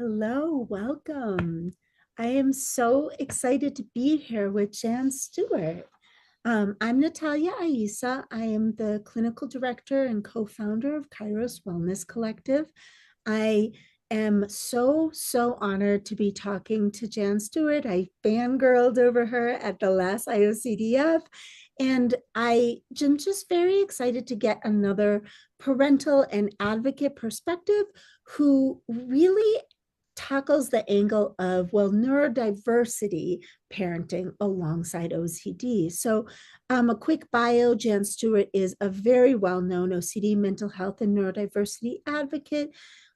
Hello, welcome. I am so excited to be here with Jan Stewart. I'm Natalia Aíza. I am the clinical director and co-founder of Kairos Wellness Collective. I am so honored to be talking to Jan Stewart. I fangirled over her at the last IOCDF, and I am just very excited to get another parental and advocate perspective who really tackles the angle of, well, neurodiversity parenting alongside OCD. So, a quick bio. Jan Stewart is a very well-known OCD mental health and neurodiversity advocate,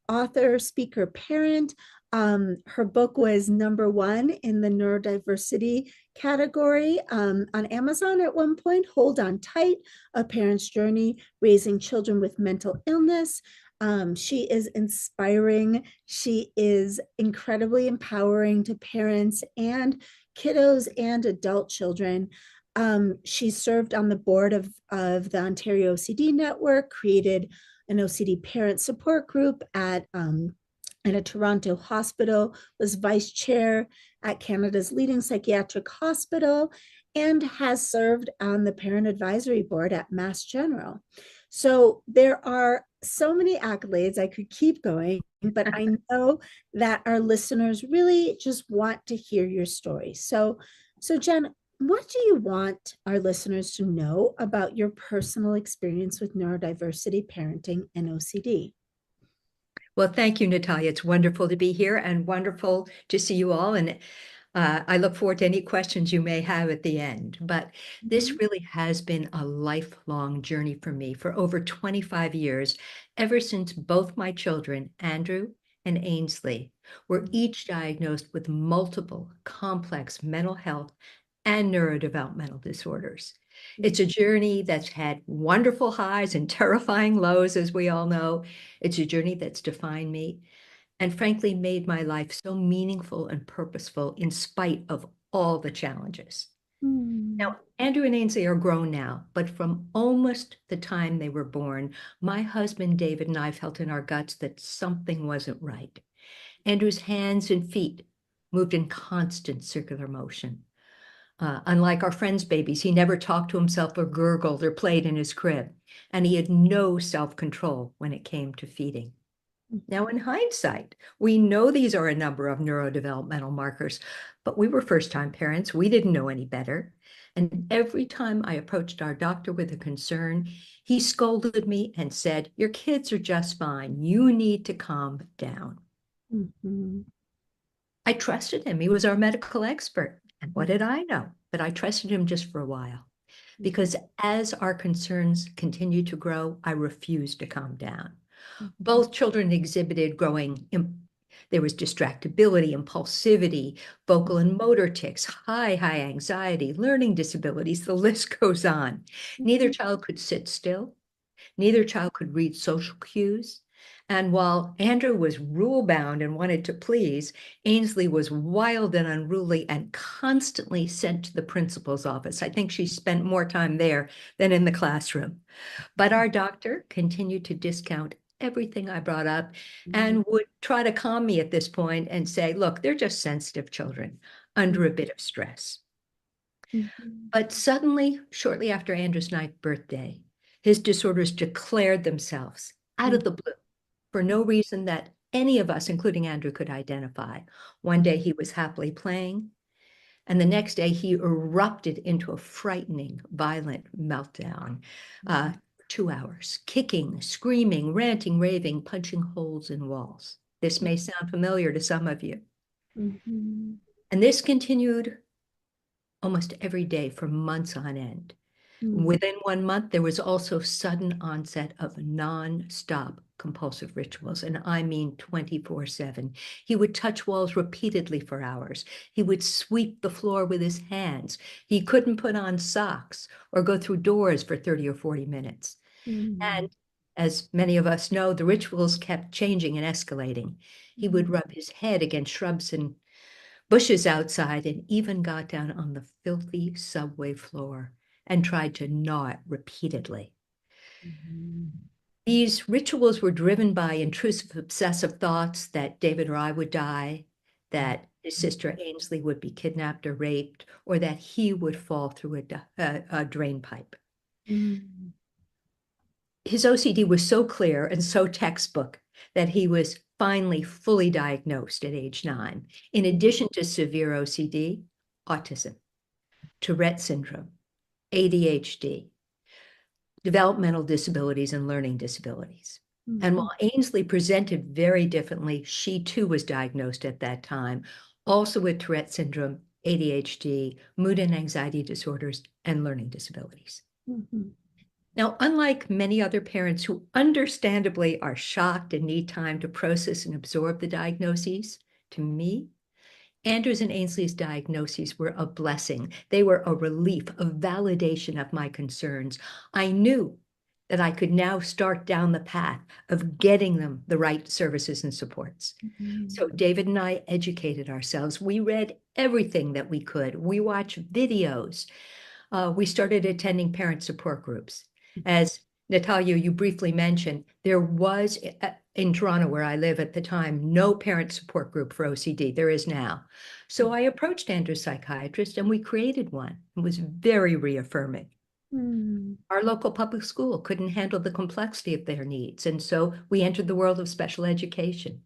author, speaker, parent. Her book was #1 in the neurodiversity category on Amazon at one point. Hold on tight, a parent's journey raising children with mental illness. She is inspiring. She is incredibly empowering to parents and kiddos and adult children. She served on the board of the Ontario OCD Network, created an OCD Parent Support group at a Toronto hospital, was vice chair at Canada's leading psychiatric hospital, and has served on the parent advisory board at Mass General. So there are so many accolades. I could keep going, but I know that our listeners really just want to hear your story. So Jen, what do you want our listeners to know about your personal experience with neurodiversity parenting and OCD? Well, thank you, Natalia. It's wonderful to be here and wonderful to see you all. And I look forward to any questions you may have at the end. But this really has been a lifelong journey for me for over 25 years, ever since both my children, Andrew and Ainsley, were each diagnosed with multiple complex mental health and neurodevelopmental disorders. It's a journey that's had wonderful highs and terrifying lows, as we all know. It's a journey that's defined me and frankly made my life so meaningful and purposeful in spite of all the challenges. Now, Andrew and Ainsley are grown now, but from almost the time they were born, my husband, David, and I felt in our guts that something wasn't right. Andrew's hands and feet moved in constant circular motion. Unlike our friends' babies, he never talked to himself or gurgled or played in his crib, and he had no self-control when it came to feeding. Now, in hindsight, we know these are a number of neurodevelopmental markers, but we were first-time parents. We didn't know any better. And every time I approached our doctor with a concern, he scolded me and said, "Your kids are just fine. You need to calm down." I trusted him. He was our medical expert. And what did I know? But I trusted him just for a while. Because as our concerns continued to grow, I refused to calm down. Both children exhibited growing, there was distractibility, impulsivity, vocal and motor tics, high anxiety, learning disabilities, the list goes on. Neither child could sit still. Neither child could read social cues. And while Andrew was rule-bound and wanted to please, Ainsley was wild and unruly and constantly sent to the principal's office. I think she spent more time there than in the classroom. But our doctor continued to discount everything I brought up and would try to calm me at this point and say, look, they're just sensitive children under a bit of stress. But suddenly, shortly after Andrew's 9th birthday, his disorders declared themselves out of the blue for no reason that any of us, including Andrew, could identify. One day he was happily playing, and the next day he erupted into a frightening, violent meltdown. 2 hours, kicking, screaming, ranting, raving, punching holes in walls. This may sound familiar to some of you. And this continued almost every day for months on end. Within 1 month, there was also sudden onset of non-stop compulsive rituals, and I mean 24/7. He would touch walls repeatedly for hours. He would sweep the floor with his hands. He couldn't put on socks or go through doors for 30 or 40 minutes. And as many of us know, the rituals kept changing and escalating. He would rub his head against shrubs and bushes outside and even got down on the filthy subway floor and tried to gnaw it repeatedly. These rituals were driven by intrusive, obsessive thoughts that David or I would die, that his sister Ainsley would be kidnapped or raped, or that he would fall through a drain pipe. Mm. His OCD was so clear and so textbook that he was finally fully diagnosed at age 9. In addition to severe OCD, autism, Tourette syndrome, ADHD, developmental disabilities, and learning disabilities. And while Ainsley presented very differently, she too was diagnosed at that time, also with Tourette syndrome, ADHD, mood and anxiety disorders, and learning disabilities. Mhm. Now, unlike many other parents who understandably are shocked and need time to process and absorb the diagnoses, to me, Andrew's and Ainsley's diagnoses were a blessing. They were a relief, a validation of my concerns. I knew that I could now start down the path of getting them the right services and supports. So David and I educated ourselves. We read everything that we could. We watched videos. We started attending parent support groups. As Natalia, you briefly mentioned, there was in Toronto, where I live at the time, no parent support group for OCD. There is now. So I approached Andrew's psychiatrist and we created one. It was very reaffirming. Mm. Our local public school couldn't handle the complexity of their needs. And so we entered the world of special education.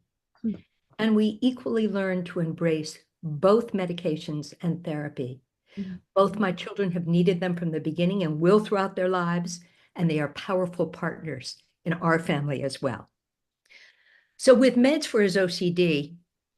Mm. And we equally learned to embrace both medications and therapy. Mm. Both my children have needed them from the beginning and will throughout their lives, and they are powerful partners in our family as well. So with meds for his OCD,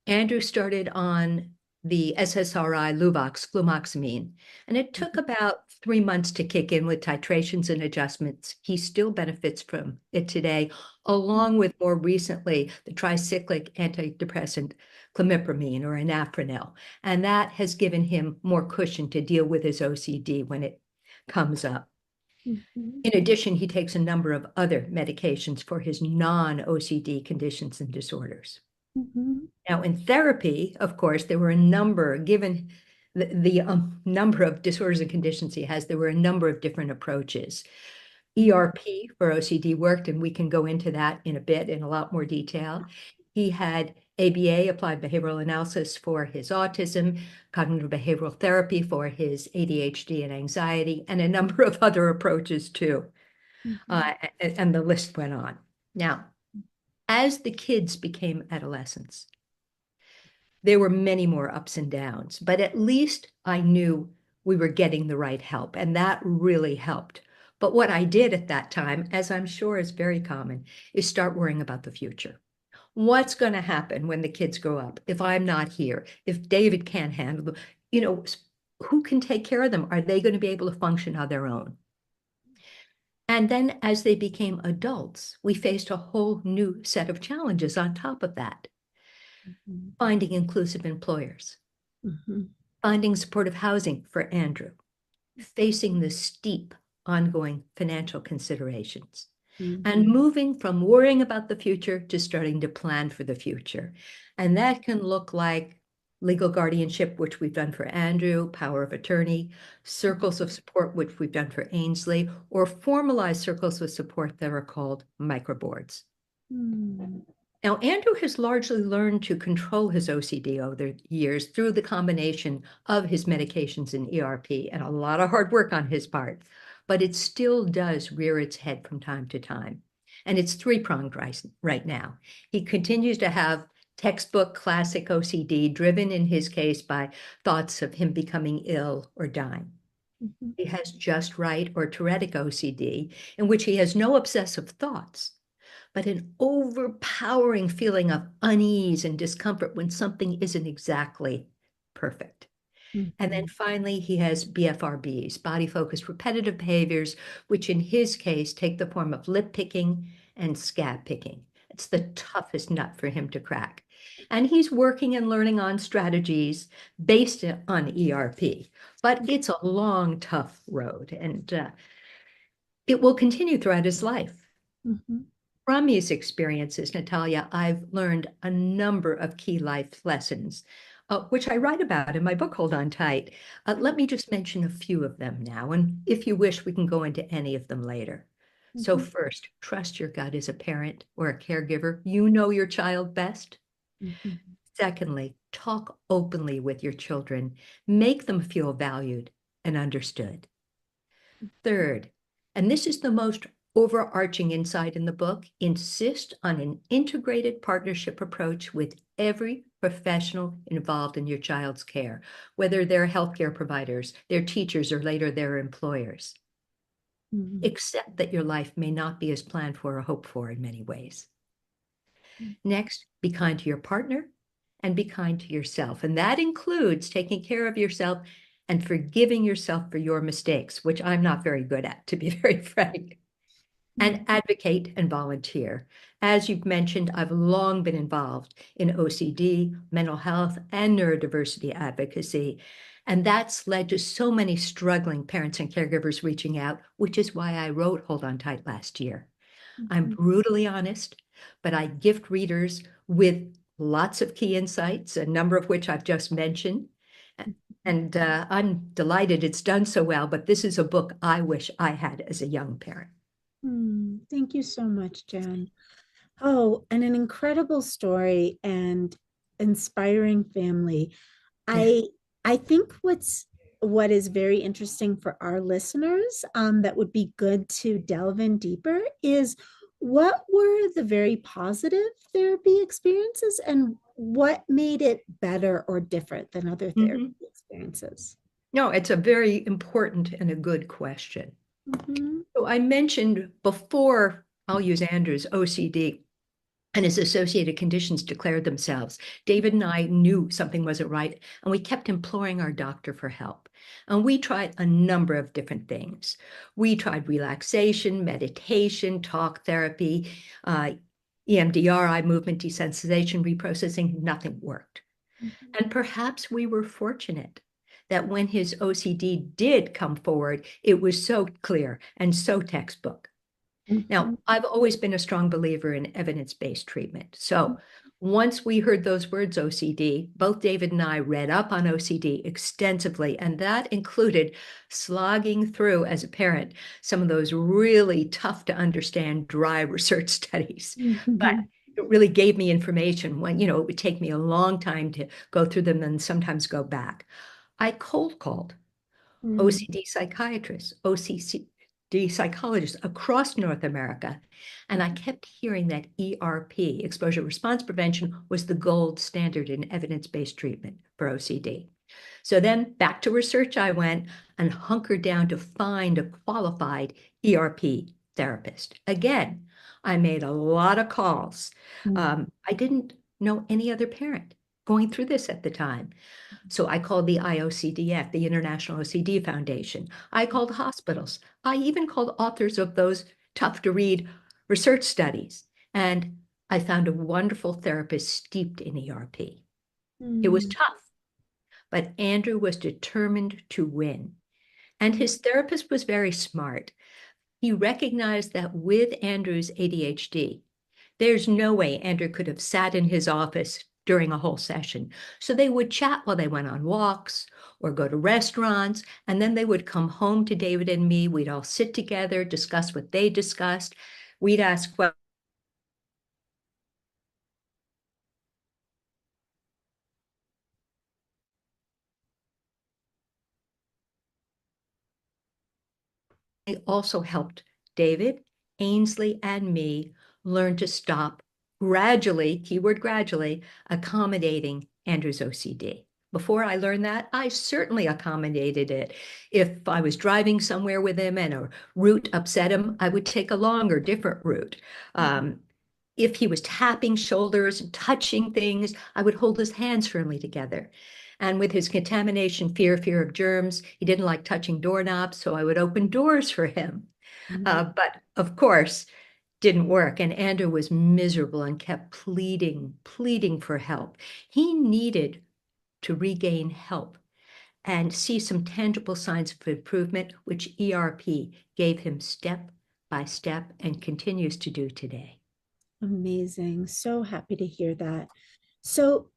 Andrew started on the SSRI Luvox, fluvoxamine, and it took about 3 months to kick in with titrations and adjustments. He still benefits from it today, along with more recently the tricyclic antidepressant clomipramine or anafranil, and that has given him more cushion to deal with his OCD when it comes up. Mhm. In addition, he takes a number of other medications for his non-OCD conditions and disorders. Mhm. Now, in therapy, of course, there were a number, given the number of disorders and conditions he has, there were a number of different approaches. ERP for OCD worked, and we can go into that in a bit in a lot more detail. He had ABA, applied behavioral analysis, for his autism, cognitive behavioral therapy for his ADHD and anxiety, and a number of other approaches too. And the list went on. Now, as the kids became adolescents, there were many more ups and downs, but at least I knew we were getting the right help, and that really helped. But what I did at that time, as I'm sure is very common, is start worrying about the future. What's going to happen when the kids grow up? If I'm not here, if David can't handle them, who can take care of them? Are they going to be able to function on their own? And then as they became adults, we faced a whole new set of challenges on top of that. Finding inclusive employers, finding supportive housing for Andrew, facing the steep ongoing financial considerations, and moving from worrying about the future to starting to plan for the future. And that can look like legal guardianship, which we've done for Andrew, power of attorney, circles of support, which we've done for Ainsley, or formalized circles of support that are called microboards. Now, Andrew has largely learned to control his OCD over the years through the combination of his medications and ERP and a lot of hard work on his part, but it still does rear its head from time to time. And it's three-pronged right now. He continues to have textbook classic OCD, driven in his case by thoughts of him becoming ill or dying. He has just right or Tourettic OCD, in which he has no obsessive thoughts, but an overpowering feeling of unease and discomfort when something isn't exactly perfect. And then finally, he has BFRBs, body-focused repetitive behaviors, which in his case take the form of lip picking and scab picking. It's the toughest nut for him to crack. And he's working and learning on strategies based on ERP, but it's a long, tough road, and it will continue throughout his life. From these experiences, Natalia, I've learned a number of key life lessons, which I write about in my book, Hold On Tight. Let me just mention a few of them now, and if you wish, we can go into any of them later. So Mhm, first, trust your gut as a parent or a caregiver. You know your child best. mhm, Secondly, talk openly with your children. Make them feel valued and understood. Third, and this is the most overarching insight in the book, insist on an integrated partnership approach with every professional involved in your child's care, whether they're healthcare providers, their teachers, or later their employers. mhm, Accept that your life may not be as planned for or hoped for in many ways. Next, be kind to your partner and be kind to yourself. And that includes taking care of yourself and forgiving yourself for your mistakes, which I'm not very good at, to be very frank. And mhm, advocate and volunteer. As you've mentioned, I've long been involved in OCD, mental health, and neurodiversity advocacy. And that's led to so many struggling parents and caregivers reaching out, which is why I wrote Hold On Tight last year. I'm mhm, brutally honest, but I gift readers with lots of key insights, a number of which I've just mentioned. And I'm delighted it's done so well, but this is a book I wish I had as a young parent. Thank you so much, Jan. Oh, and an incredible story and inspiring family. Yeah. I I think what is very interesting for our listeners, that would be good to delve in deeper is what were the very positive therapy experiences and what made it better or different than other therapy Mhm. experiences? No, it's a very important and a good question. Mhm, So I mentioned before, I'll use Andrew's OCD and his associated conditions declared themselves. David and I knew something wasn't right, and we kept imploring our doctor for help. And we tried a number of different things. We tried relaxation, meditation, talk therapy, uh, EMDR, eye movement desensitization, reprocessing, nothing worked. mhm, And perhaps we were fortunate that when his OCD did come forward, it was so clear and so textbook. Now, mhm, I've always been a strong believer in evidence-based treatment. So once we heard those words OCD, both David and I read up on OCD extensively, and that included slogging through, as a parent, some of those really tough to understand dry research studies. But mhm, it really gave me information when, it would take me a long time to go through them and sometimes go back. I cold called mhm, OCD psychiatrists, OCD psychologists across North America. And I kept hearing that ERP, exposure response prevention, was the gold standard in evidence-based treatment for OCD. So then back to research I went and hunkered down to find a qualified ERP therapist. Again, I made a lot of calls. mhm, I didn't know any other parent going through this at the time. So I called the IOCDF, the International OCD Foundation. I called hospitals. I even called authors of those tough to read research studies. And I found a wonderful therapist steeped in ERP. It was mhm, tough, but Andrew was determined to win. And his therapist was very smart. He recognized that with Andrew's ADHD, there's no way Andrew could have sat in his office during a whole session. So they would chat while they went on walks or go to restaurants, and then they would come home to David and me. We'd all sit together, discuss what they discussed. We'd ask questions. They also helped David, Ainsley, and me learn to stop gradually, keyword gradually, accommodating Andrew's OCD. Before I learned that, I certainly accommodated it. If I was driving somewhere with him and a route upset him, I would take a longer, different route. Um, if he was tapping shoulders and touching things, I would hold his hands firmly together. And with his contamination fear of germs, he didn't like touching doorknobs, so I would open doors for him. mhm, But of course, didn't work. And Andrew was miserable and kept pleading for help. He needed to regain help and see some tangible signs of improvement, which ERP gave him step by step and continues to do today. Amazing. So happy to hear that. So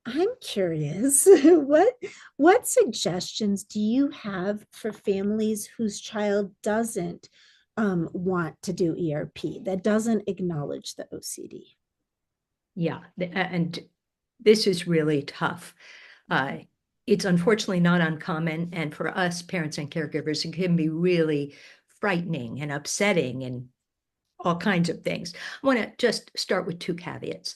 I'm curious, what suggestions do you have for families whose child doesn't want to do ERP, that doesn't acknowledge the OCD. Yeah, and this is really tough. It's unfortunately not uncommon, and for us parents and caregivers, it can be really frightening and upsetting and all kinds of things. I want to just start with two caveats.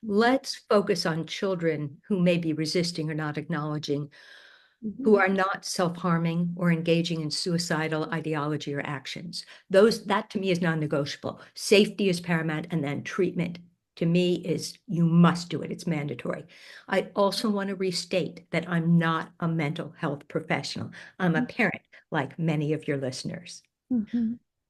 Let's focus on children who may be resisting or not acknowledging, who are not self-harming or engaging in suicidal ideology or actions. That to me is non-negotiable. Safety is paramount, and then treatment to me is you must do it. It's mandatory. I also want to restate that I'm not a mental health professional. I'm a parent, like many of your listeners.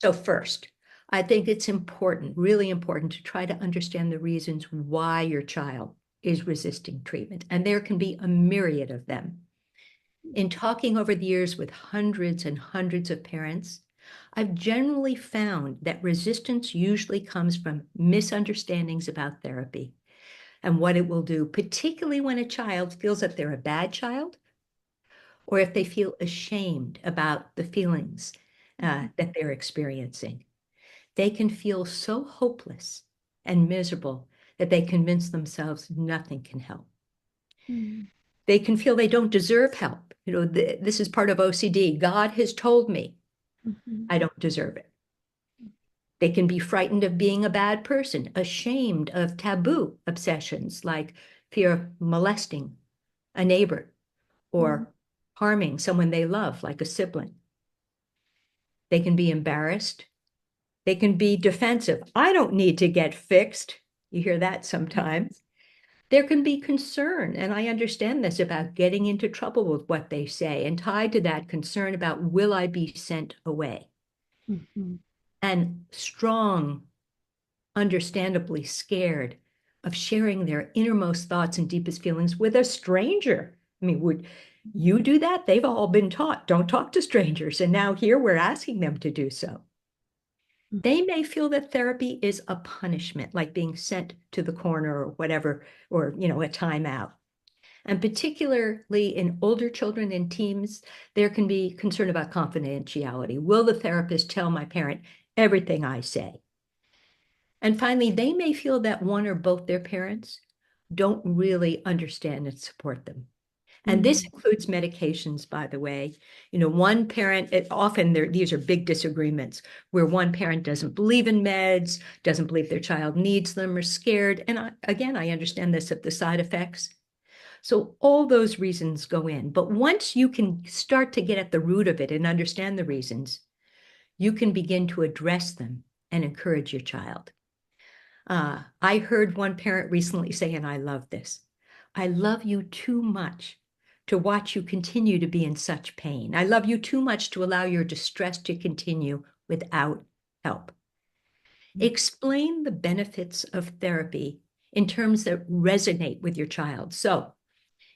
So first, I think it's important, really important, to try to understand the reasons why your child is resisting treatment. And there can be a myriad of them. In talking over the years with hundreds and hundreds of parents, I've generally found that resistance usually comes from misunderstandings about therapy and what it will do, particularly when a child feels that they're a bad child, or if they feel ashamed about the feelings that they're experiencing. They can feel so hopeless and miserable that they convince themselves nothing can help. They can feel they don't deserve help. This is part of OCD. God has told me I don't deserve it. They can be frightened of being a bad person, ashamed of taboo obsessions like fear of molesting a neighbor or harming someone they love, like a sibling. They can be embarrassed. They can be defensive. I don't need to get fixed. You hear that sometimes. There can be concern, and I understand this, about getting into trouble with what they say, and tied to that concern about, will I be sent away? And strong, understandably scared of sharing their innermost thoughts and deepest feelings with a stranger. I mean, would you do that? They've all been taught, don't talk to strangers. And now here we're asking them to do so. They may feel that therapy is a punishment, like being sent to the corner or whatever, or, a timeout. And particularly in older children and teens, there can be concern about confidentiality. Will the therapist tell my parent everything I say? And finally, they may feel that one or both their parents don't really understand and support them. And this includes medications, by the way. One parent, these are big disagreements where one parent doesn't believe in meds, doesn't believe their child needs them, or scared. And I understand this of the side effects. So all those reasons go in. But once you can start to get at the root of it and understand the reasons, you can begin to address them and encourage your child. I heard one parent recently say, and I love this, I love you too much to watch you continue to be in such pain. I love you too much to allow your distress to continue without help. Explain the benefits of therapy in terms that resonate with your child. So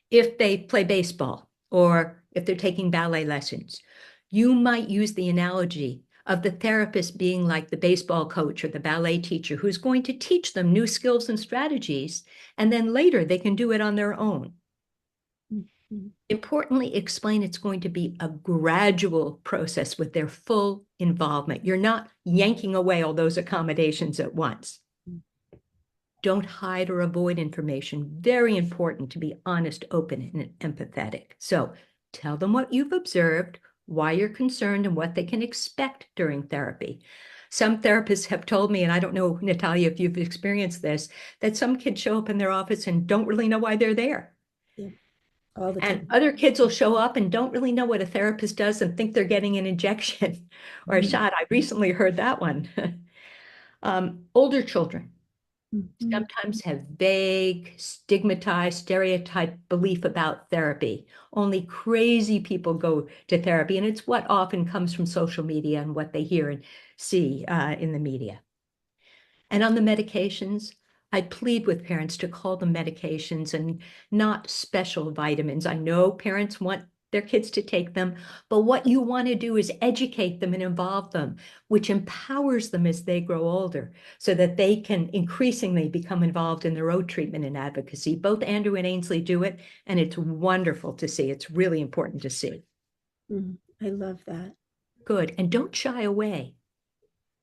if they play baseball or if they're taking ballet lessons, you might use the analogy of the therapist being like the baseball coach or the ballet teacher who's going to teach them new skills and strategies, and then later they can do it on their own. Importantly, explain it's going to be a gradual process with their full involvement. You're not yanking away all those accommodations at once. Don't hide or avoid information. Very important to be honest, open, and empathetic. So tell them what you've observed, why you're concerned, and what they can expect during therapy. Some therapists have told me, and I don't know, Natalia, if you've experienced this, that some kids show up in their office and don't really know why they're there. Yeah, all the time. And other kids will show up and don't really know what a therapist does and think they're getting an injection or a shot. I recently heard that one. Older children sometimes have vague, stigmatized, stereotyped belief about therapy. Only crazy people go to therapy, and it's what often comes from social media and what they hear and see in the media. And on the medications, I plead with parents to call them medications and not special vitamins. I know parents want their kids to take them, but what you want to do is educate them and involve them, which empowers them as they grow older so that they can increasingly become involved in their own treatment and advocacy. Both Andrew and Ainsley do it, and it's wonderful to see. It's really important to see. I love that. Good. And don't shy away.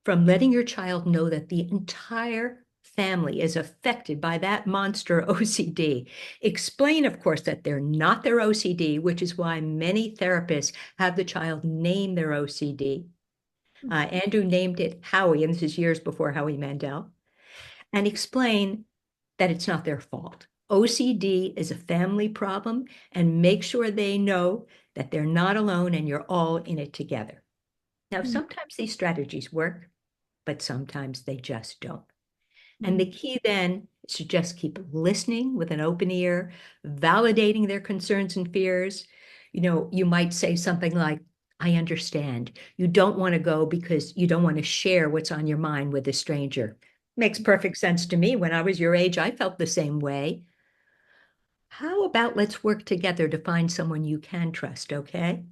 from letting your child know that the entire family is affected by that monster OCD. Explain, of course, that they're not their OCD, which is why many therapists have the child name their OCD. Andrew named it Howie, and this is years before Howie Mandel, and explain that it's not their fault. OCD is a family problem, and make sure they know that they're not alone and you're all in it together. Now, sometimes these strategies work, but sometimes they just don't. And the key then is to just keep listening with an open ear, validating their concerns and fears. You might say something like, I understand. You don't want to go because you don't want to share what's on your mind with a stranger. Makes perfect sense to me. When I was your age, I felt the same way. How about let's work together to find someone you can trust, okay?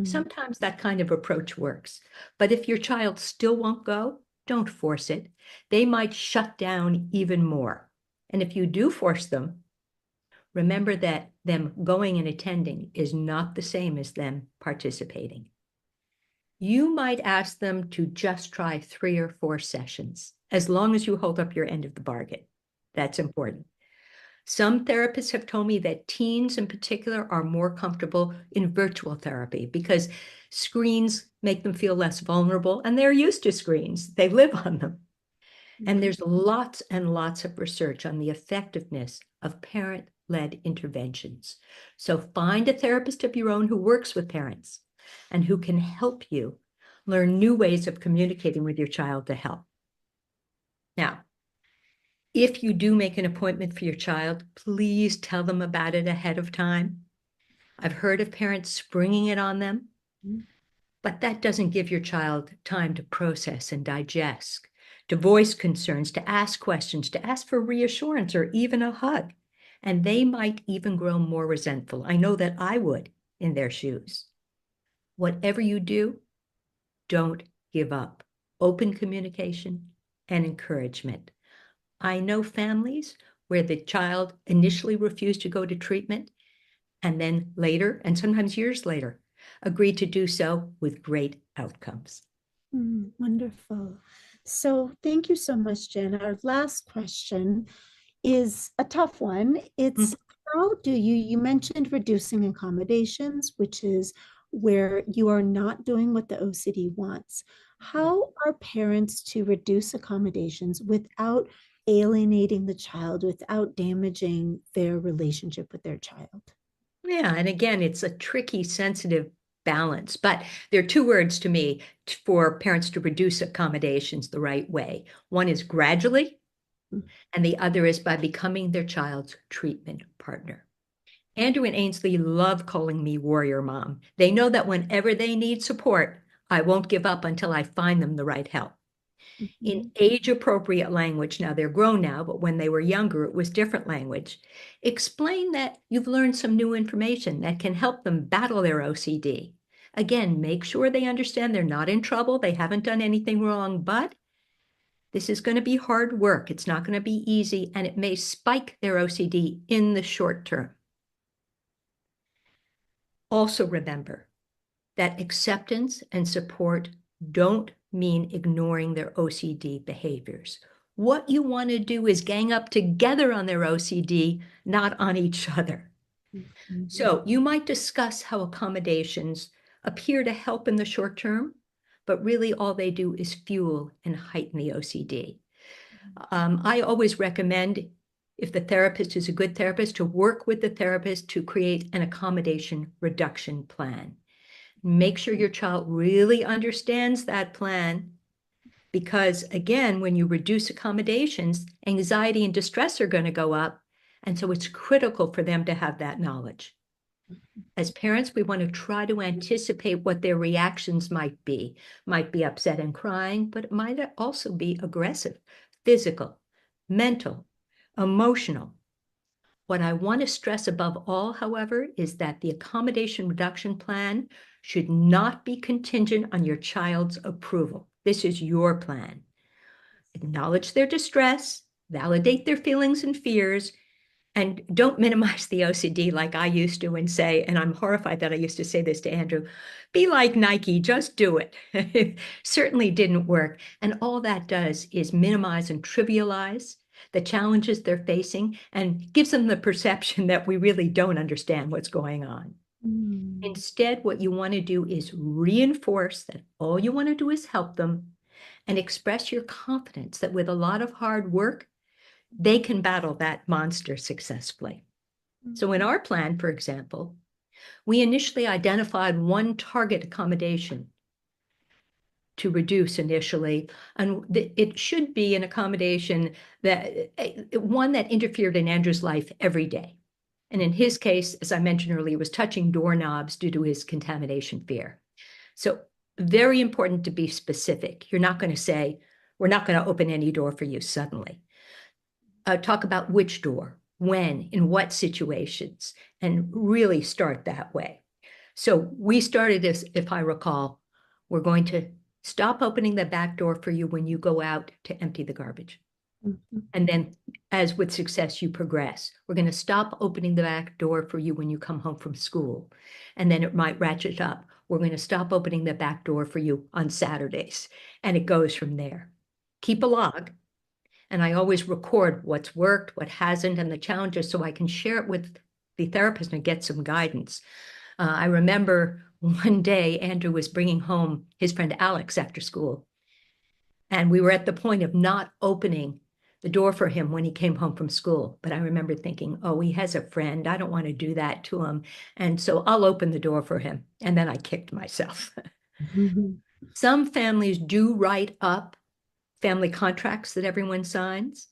Sometimes that kind of approach works. But if your child still won't go, don't force it. They might shut down even more. And if you do force them, remember that them going and attending is not the same as them participating. You might ask them to just try 3 or 4 sessions, as long as you hold up your end of the bargain. That's important. Some therapists have told me that teens in particular are more comfortable in virtual therapy because screens make them feel less vulnerable, and they're used to screens. They live on them. And there's lots and lots of research on the effectiveness of parent-led interventions. So find a therapist of your own who works with parents and who can help you learn new ways of communicating with your child to help. Now, if you do make an appointment for your child, please tell them about it ahead of time. I've heard of parents springing it on them, but that doesn't give your child time to process and digest, to voice concerns, to ask questions, to ask for reassurance or even a hug. And they might even grow more resentful. I know that I would in their shoes. Whatever you do, don't give up. Open communication and encouragement. I know families where the child initially refused to go to treatment and then later, and sometimes years later, agreed to do so with great outcomes. Wonderful. So thank you so much, Jen. Our last question is a tough one. It's how do you mentioned reducing accommodations, which is where you are not doing what the OCD wants. How are parents to reduce accommodations without alienating the child, without damaging their relationship with their child? Yeah, and again, it's a tricky, sensitive balance, but there are 2 words to me for parents to reduce accommodations the right way. One is gradually, and the other is by becoming their child's treatment partner. Andrew and Ainsley love calling me warrior mom. They know that whenever they need support, I won't give up until I find them the right help. In age-appropriate language, now they're grown now, but when they were younger, it was different language. Explain that you've learned some new information that can help them battle their OCD. Again, make sure they understand they're not in trouble, they haven't done anything wrong, but this is going to be hard work. It's not going to be easy, and it may spike their OCD in the short term. Also remember that acceptance and support don't mean ignoring their OCD behaviors. What you want to do is gang up together on their OCD, not on each other. So you might discuss how accommodations appear to help in the short term, but really all they do is fuel and heighten the OCD. I always recommend, if the therapist is a good therapist, to work with the therapist to create an accommodation reduction plan. Make sure your child really understands that plan, because again, when you reduce accommodations, anxiety and distress are going to go up. And so it's critical for them to have that knowledge. As parents, we want to try to anticipate what their reactions might be. Might be upset and crying, but it might also be aggressive, physical, mental, emotional. What I want to stress above all, however, is that the accommodation reduction plan should not be contingent on your child's approval. This is your plan. Acknowledge their distress, validate their feelings and fears, And don't minimize the OCD like I used to and say, and I'm horrified that I used to say this to Andrew, be like Nike, just do it. It certainly didn't work. And all that does is minimize and trivialize the challenges they're facing and gives them the perception that we really don't understand what's going on. Instead, what you want to do is reinforce that all you want to do is help them and express your confidence that with a lot of hard work, they can battle that monster successfully. So in our plan, for example, we initially identified one target accommodation to reduce initially, and it should be an accommodation that one that interfered in Andrew's life every day. And in his case, as I mentioned earlier, was touching doorknobs due to his contamination fear. So very important to be specific. You're not going to say, we're not going to open any door for you suddenly. Talk about which door, when, in what situations, and really start that way. So we started this, if I recall, we're going to stop opening the back door for you when you go out to empty the garbage. And then, as with success, you progress. We're going to stop opening the back door for you when you come home from school. And then it might ratchet up. We're going to stop opening the back door for you on Saturdays. And it goes from there. Keep a log. And I always record what's worked, what hasn't, and the challenges so I can share it with the therapist and get some guidance. I remember one day Andrew was bringing home his friend Alex after school. And we were at the point of not opening the door for him when he came home from school. But I remember thinking, oh, he has a friend. I don't want to do that to him. And so I'll open the door for him. And then I kicked myself. Some families do write up family contracts that everyone signs.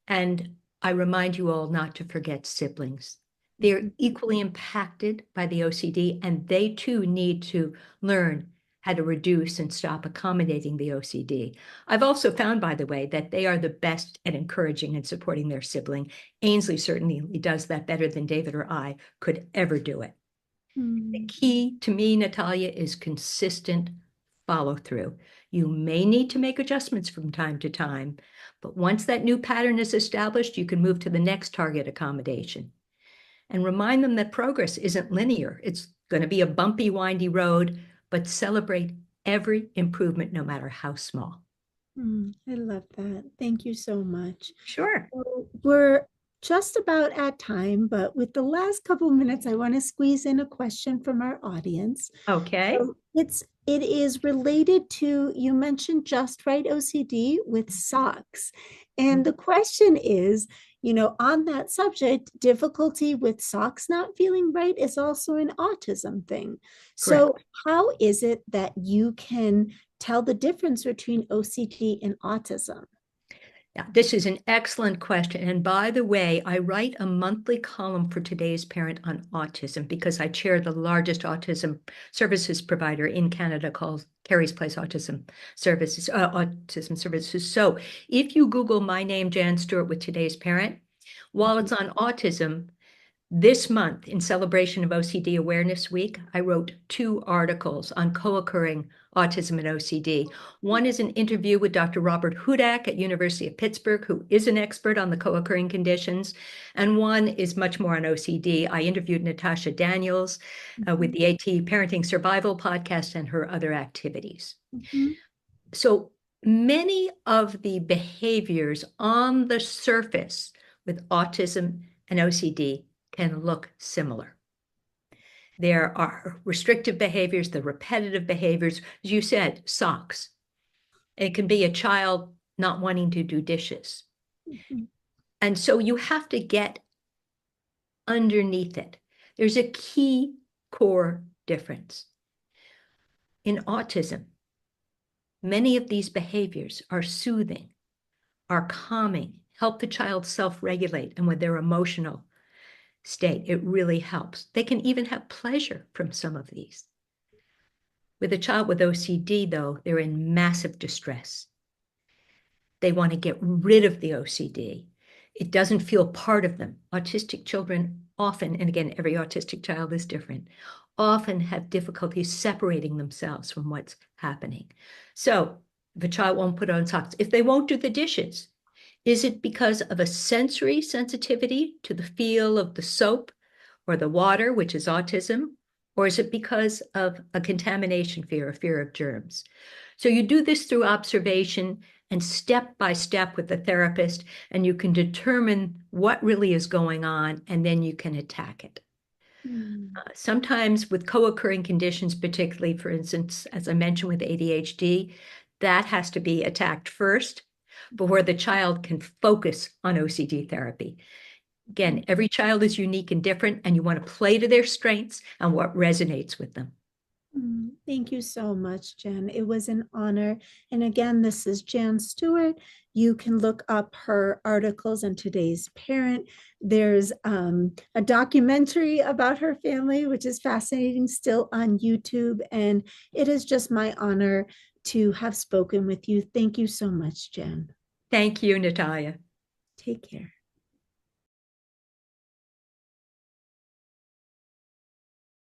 And I remind you all not to forget siblings. They're equally impacted by the OCD, and they too need to learn how to reduce and stop accommodating the OCD. I've also found, by the way, that they are the best at encouraging and supporting their sibling. Ainsley certainly does that better than David or I could ever do it. The key to me, Natalia, is consistent follow through. You may need to make adjustments from time to time, but once that new pattern is established, you can move to the next target accommodation. And remind them that progress isn't linear. It's going to be a bumpy, windy road, but celebrate every improvement, no matter how small. I love that. Thank you so much. Sure. So we're just about at time, but with the last couple of minutes, I want to squeeze in a question from our audience. Okay. So it is related to, you mentioned Just Right OCD with socks. And the question is, on that subject, difficulty with socks not feeling right is also an autism thing. So how is it that you can tell the difference between OCD and autism? Now, this is an excellent question. And by the way, I write a monthly column for Today's Parent on autism because I chair the largest autism services provider in Canada called Kerry's Place Autism Services. So if you Google my name, Jan Stewart, with Today's Parent, while it's on autism, this month, in celebration of OCD Awareness Week, I wrote 2 articles on co-occurring autism and OCD. One is an interview with Dr. Robert Hudak at University of Pittsburgh, who is an expert on the co-occurring conditions. And one is much more on OCD. I interviewed Natasha Daniels with the AT Parenting Survival podcast and her other activities. So many of the behaviors on the surface with autism and OCD can look similar. There are restrictive behaviors, the repetitive behaviors, as you said, socks. It can be a child not wanting to do dishes. And so you have to get underneath it. There's a key core difference. In autism, many of these behaviors are soothing, are calming, help the child self-regulate, and with their emotional state, it really helps. They can even have pleasure from some of these. With a child with OCD, though, they're in massive distress. They want to get rid of the OCD. It doesn't feel part of them. Autistic children often, and again, every autistic child is different, often have difficulty separating themselves from what's happening. So if a child won't put on socks, if they won't do the dishes, Is it because of a sensory sensitivity to the feel of the soap or the water, which is autism? Or is it because of a contamination fear, a fear of germs? So you do this through observation and step by step with the therapist, and you can determine what really is going on, and then you can attack it. Sometimes with co-occurring conditions, particularly, for instance, as I mentioned with ADHD, that has to be attacked first before the child can focus on OCD therapy. Again, every child is unique and different, and you want to play to their strengths and what resonates with them. Thank you so much, Jen. It was an honor. And again, this is Jan Stewart. You can look up her articles in Today's Parent. There's a documentary about her family, which is fascinating, still on YouTube. And it is just my honor to have spoken with you. Thank you so much, Jen. Thank you, Natalia. Take care.